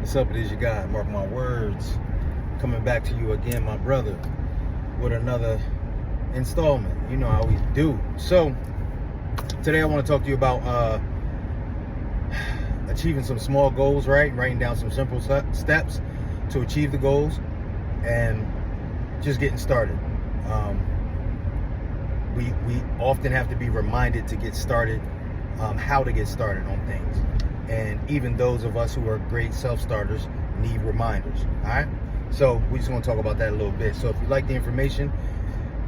What's up? It is your guy, Mark My Words, coming back to you again, my brother, with another installment. You know how we do. So, today I want to talk to you about achieving some small goals, right? Writing down some simple steps to achieve the goals and just getting started. We often have to be reminded to get started, how to get started on things. And even those of us who are great self-starters need reminders, all right? So we just want to talk about that a little bit. So if you like the information,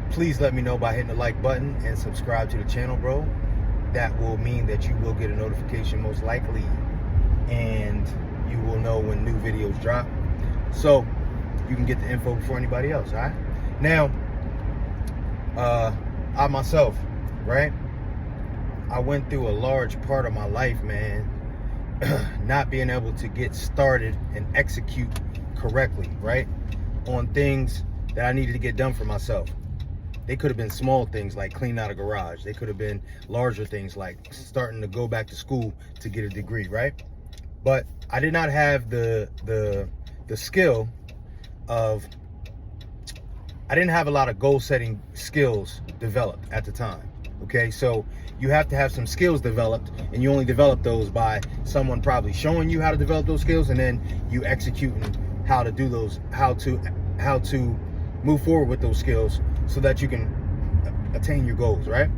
please let me know by hitting the like button and subscribe to the channel, bro. That will mean that you will get a notification most likely, and you will know when new videos drop. So you can get the info before anybody else, all right? Now, I myself, right? I went through a large part of my life, man, not being able to get started and execute correctly, right, on things that I needed to get done for myself. They could have been small things like cleaning out a garage. They could have been larger things like starting to go back to school to get a degree, right? But I did not have the skill of, I didn't have a lot of goal setting skills developed at the time. Okay, so you have to have some skills developed, and you only develop those by someone probably showing you how to develop those skills, and then you executing how to do those, how to move forward with those skills so that you can attain your goals, right?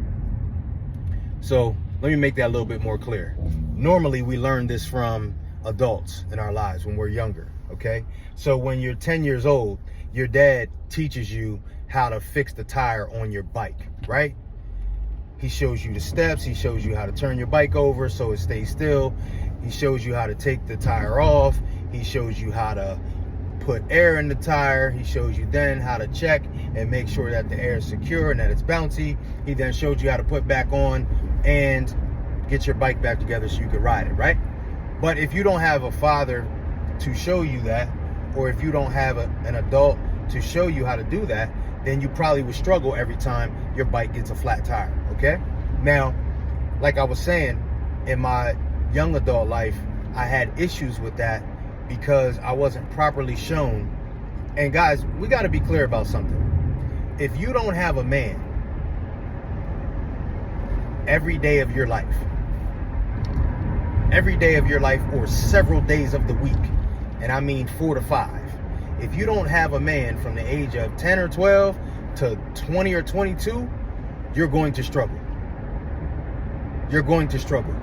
So let me make that a little bit more clear. Normally we learn this from adults in our lives when we're younger, okay? So when you're 10 years old, your dad teaches you how to fix the tire on your bike, right? He shows you the steps. He shows you how to turn your bike over so it stays still. He shows you how to take the tire off. He shows you how to put air in the tire. He shows you then how to check and make sure that the air is secure and that it's bouncy. He then shows you how to put back on and get your bike back together so you can ride it, right? But if you don't have a father to show you that, or if you don't have an adult to show you how to do that, then you probably would struggle every time your bike gets a flat tire, okay? Now, like I was saying, in my young adult life, I had issues with that because I wasn't properly shown. And guys, we gotta be clear about something. If you don't have a man every day of your life, or several days of the week, and I mean 4 to 5, if you don't have a man from the age of 10 or 12 to 20 or 22, you're going to struggle. You're going to struggle.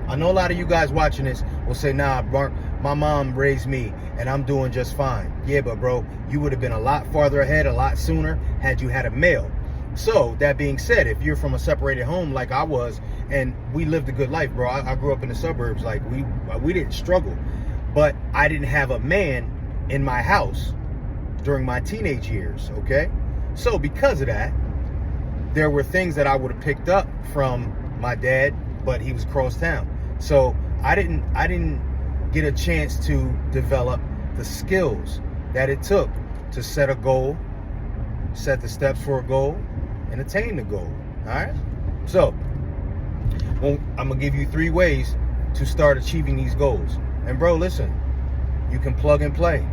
I know a lot of you guys watching this will say, nah, Mark, my mom raised me and I'm doing just fine. Yeah, but bro, you would have been a lot farther ahead a lot sooner had you had a male. So that being said, if you're from a separated home like I was, and we lived a good life, bro. I grew up in the suburbs. Like we didn't struggle, but I didn't have a man in my house during my teenage years, okay? So because of that, there were things that I would have picked up from my dad, but he was across town. So I didn't get a chance to develop the skills that it took to set a goal, set the steps for a goal, and attain the goal, all right? So, well, I'm gonna give you 3 ways to start achieving these goals. And bro, listen, you can plug and play.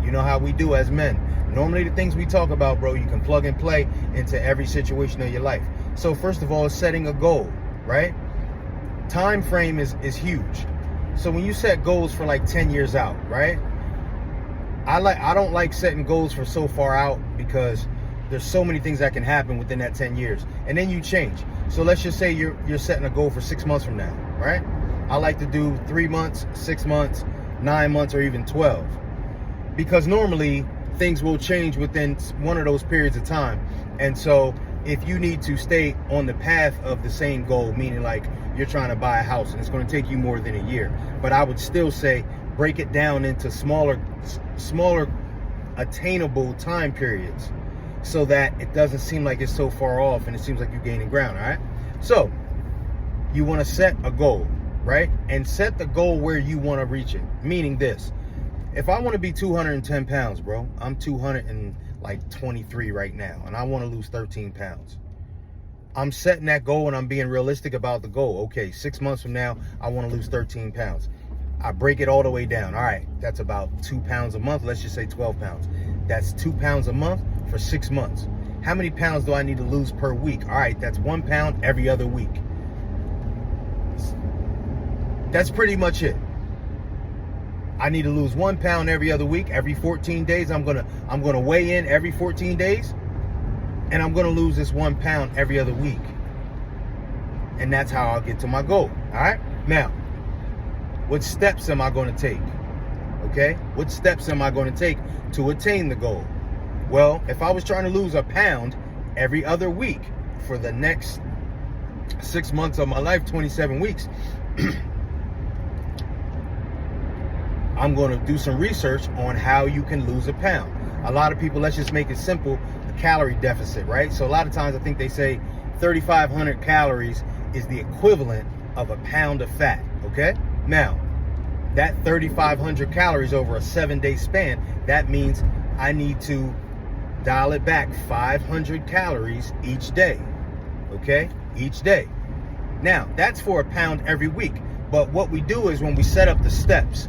You know how we do as men. Normally the things we talk about, bro, you can plug and play into every situation of your life. So first of all, setting a goal, right? Time frame is huge. So when you set goals for like 10 years out, right? I don't like setting goals for so far out because there's so many things that can happen within that 10 years. And then you change. So let's just say you're setting a goal for 6 months from now, right? I like to do 3 months, 6 months, 9 months, or even 12. Because normally things will change within one of those periods of time. And so if you need to stay on the path of the same goal, meaning like you're trying to buy a house and it's going to take you more than a year, but I would still say break it down into smaller attainable time periods so that it doesn't seem like it's so far off and it seems like you're gaining ground, all right? So you want to set a goal, right? And set the goal where you want to reach it, meaning this. If I want to be 210 pounds, bro, I'm 223 right now, and I want to lose 13 pounds. I'm setting that goal and I'm being realistic about the goal. Okay, 6 months from now, I want to lose 13 pounds. I break it all the way down. All right, that's about 2 pounds a month. Let's just say 12 pounds. That's 2 pounds a month for 6 months. How many pounds do I need to lose per week? All right, that's 1 pound every other week. That's pretty much it. I need to lose 1 pound every other week. Every 14 days, I'm gonna weigh in every 14 days, and I'm gonna lose this 1 pound every other week. And that's how I'll get to my goal. All right. Now, what steps am I going to take? Okay. What steps am I going to take to attain the goal? Well, if I was trying to lose a pound every other week for the next 6 months of my life, 27 weeks, I'm going to do some research on how you can lose a pound. A lot of people, let's just make it simple, a calorie deficit, right? So a lot of times I think they say 3,500 calories is the equivalent of a pound of fat, okay? Now, that 3,500 calories over a 7-day span, that means I need to dial it back 500 calories each day, okay? Each day. Now, that's for a pound every week. But what we do is when we set up the steps,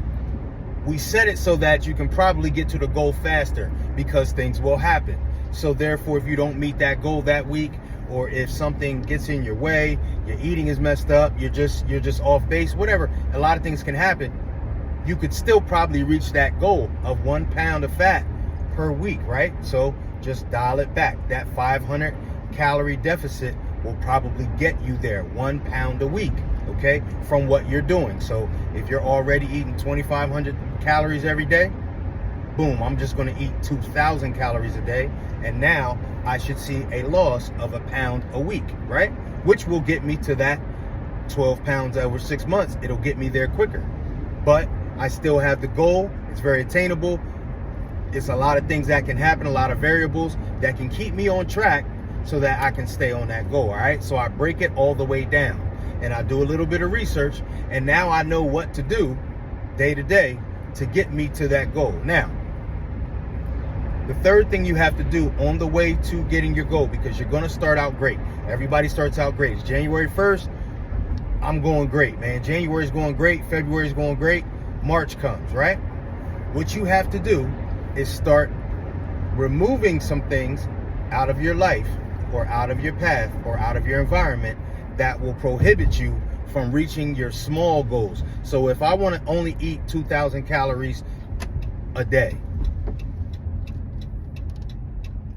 we set it so that you can probably get to the goal faster because things will happen. So therefore, if you don't meet that goal that week, or if something gets in your way, your eating is messed up, you're just off base, whatever, a lot of things can happen. You could still probably reach that goal of 1 pound of fat per week, right? So just dial it back. That 500 calorie deficit will probably get you there, 1 pound a week, okay, from what you're doing. So if you're already eating 2,500 calories every day, boom, I'm just going to eat 2,000 calories a day. And now I should see a loss of a pound a week, right? Which will get me to that 12 pounds over 6 months. It'll get me there quicker. But I still have the goal. It's very attainable. It's a lot of things that can happen, a lot of variables that can keep me on track so that I can stay on that goal, all right? So I break it all the way down and I do a little bit of research, and now I know what to do day to day to get me to that goal. Now, the third thing you have to do on the way to getting your goal, because you're going to start out great. Everybody starts out great. It's January 1st. I'm going great, man. January's going great. February's going great. March comes, right? What you have to do is start removing some things out of your life or out of your path or out of your environment that will prohibit you from reaching your small goals. So if I want to only eat 2,000 calories a day,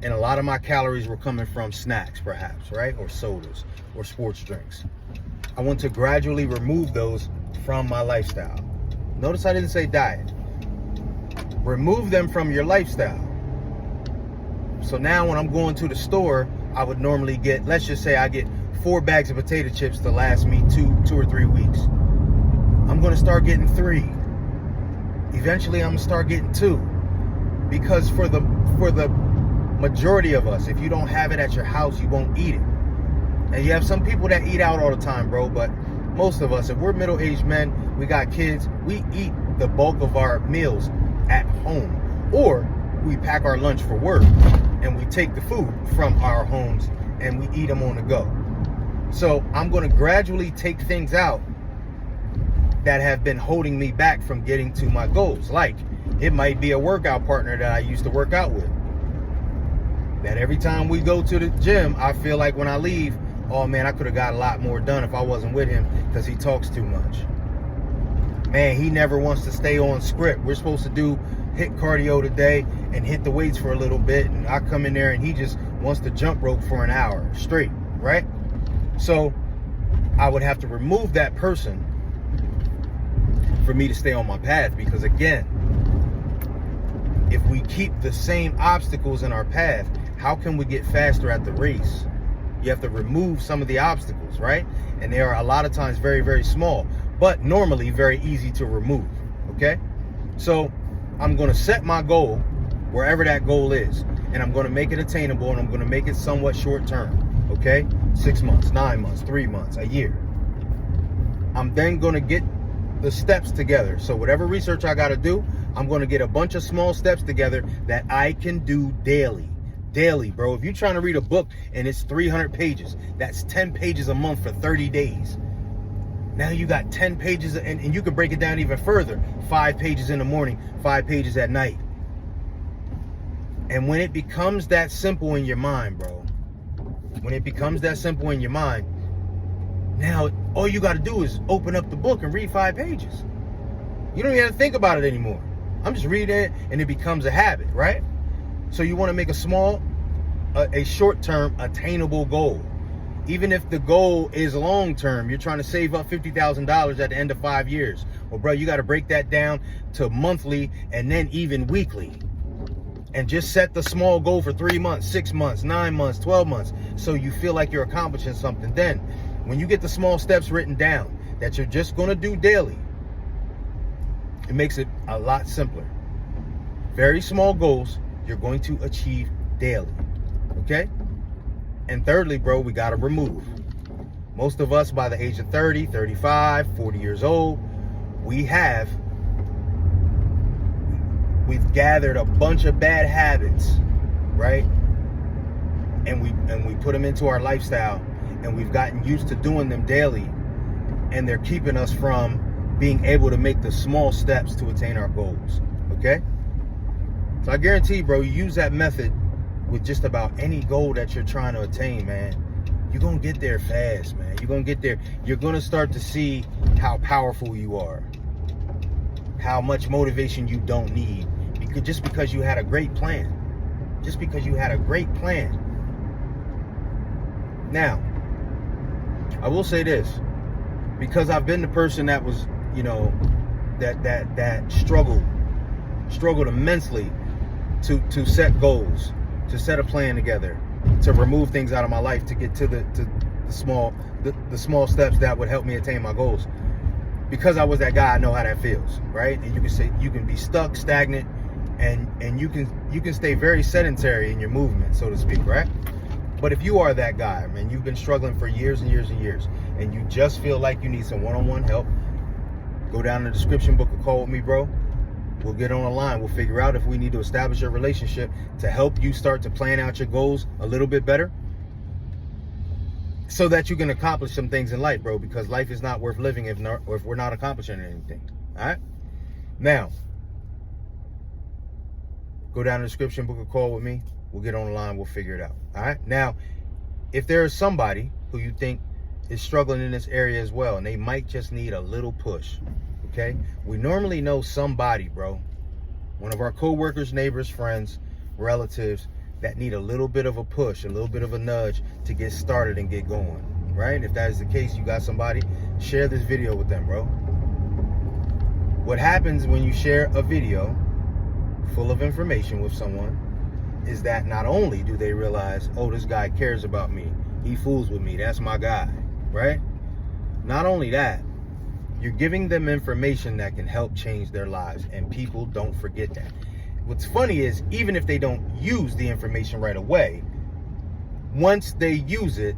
and a lot of my calories were coming from snacks, perhaps, right? Or sodas or sports drinks, I want to gradually remove those from my lifestyle. Notice I didn't say diet. Remove them from your lifestyle. So now when I'm going to the store, I would normally get, let's just say I get 4 bags of potato chips to last me two or 3 weeks. I'm going to start getting 3. Eventually I'm going to start getting 2. Because for the majority of us, if you don't have it at your house, you won't eat it. And you have some people that eat out all the time, bro, but most of us, if we're middle-aged men, we got kids, we eat the bulk of our meals at home, or we pack our lunch for work and we take the food from our homes and we eat them on the go. So I'm going to gradually take things out that have been holding me back from getting to my goals. Like, it might be a workout partner that I used to work out with, that every time we go to the gym, I feel like when I leave, oh man, I could have got a lot more done if I wasn't with him because he talks too much. Man, he never wants to stay on script. We're supposed to do hit cardio today and hit the weights for a little bit, and I come in there and he just wants to jump rope for an hour straight, right? So I would have to remove that person for me to stay on my path, because again, if we keep the same obstacles in our path, how can we get faster at the race? You have to remove some of the obstacles, right? And they are a lot of times very, very small, but normally very easy to remove, okay? So I'm going to set my goal wherever that goal is, and I'm going to make it attainable, and I'm going to make it somewhat short term, okay? 6 months, 9 months, 3 months, a year. I'm then going to get the steps together. So whatever research I got to do, I'm going to get a bunch of small steps together that I can do daily. Daily, bro. If you're trying to read a book and it's 300 pages, that's 10 pages a month for 30 days. Now you got 10 pages, and you can break it down even further. 5 pages in the morning, 5 pages at night. And when it becomes that simple in your mind, bro, when it becomes that simple in your mind, now all you got to do is open up the book and read 5 pages. You don't even have to think about it anymore. I'm just reading it, and it becomes a habit, right? So you want to make a short-term attainable goal. Even if the goal is long-term, you're trying to save up $50,000 at the end of 5 years. Well, bro, you got to break that down to monthly and then even weekly. And just set the small goal for 3 months, 6 months, 9 months, 12 months. So you feel like you're accomplishing something. Then, when you get the small steps written down that you're just going to do daily, it makes it a lot simpler. Very small goals you're going to achieve daily. Okay? And thirdly, bro, we got to remove. Most of us by the age of 30, 35, 40 years old, we've gathered a bunch of bad habits, right? And we put them into our lifestyle, and we've gotten used to doing them daily, and they're keeping us from being able to make the small steps to attain our goals. Okay? So I guarantee, bro, you use that method with just about any goal that you're trying to attain, man, you're going to get there fast, man. You're going to get there. You're going to start to see how powerful you are, how much motivation you don't need, just because you had a great plan. Just because you had a great plan. Now, I will say this, because I've been the person that was, that struggled immensely to set goals, to set a plan together, to remove things out of my life, to get to the small steps that would help me attain my goals. Because I was that guy, I know how that feels, right? And you can say you can be stuck, stagnant, and you can stay very sedentary in your movement, so to speak, right? But if you are that guy, man, you've been struggling for years and years and years, and you just feel like you need some one-on-one help, go down in the description, book a call with me, bro. We'll get on the line. We'll figure out if we need to establish a relationship to help you start to plan out your goals a little bit better, so that you can accomplish some things in life, bro, because life is not worth living if we're not accomplishing anything. All right? Now, go down in the description, book a call with me. We'll get on the line. We'll figure it out. All right? Now, if there is somebody who you think is struggling in this area as well, and they might just need a little push, okay? We normally know somebody, bro, one of our co-workers, neighbors, friends, relatives, that need a little bit of a push, a little bit of a nudge to get started and get going, right? If that is the case, you got somebody, share this video with them, bro. What happens when you share a video full of information with someone is that not only do they realize, oh, this guy cares about me, he fools with me, that's my guy, right? Not only that, you're giving them information that can help change their lives, and people don't forget that. What's funny is, even if they don't use the information right away, once they use it,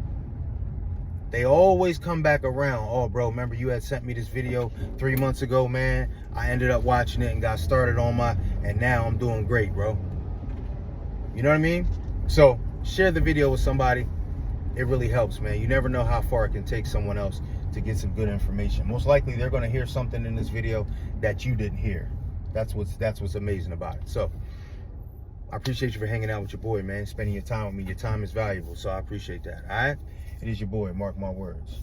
they always come back around. Oh, bro, remember you had sent me this video 3 months ago, man? I ended up watching it and got started on and now I'm doing great, bro. You know what I mean? So share the video with somebody. It really helps, man. You never know how far it can take someone else to get some good information. Most likely they're going to hear something in this video that you didn't hear. That's what's amazing about it. So I appreciate you for hanging out with your boy, man, spending your time with me. Your time is valuable, so I appreciate that. All right? It is your boy, Mark My Words.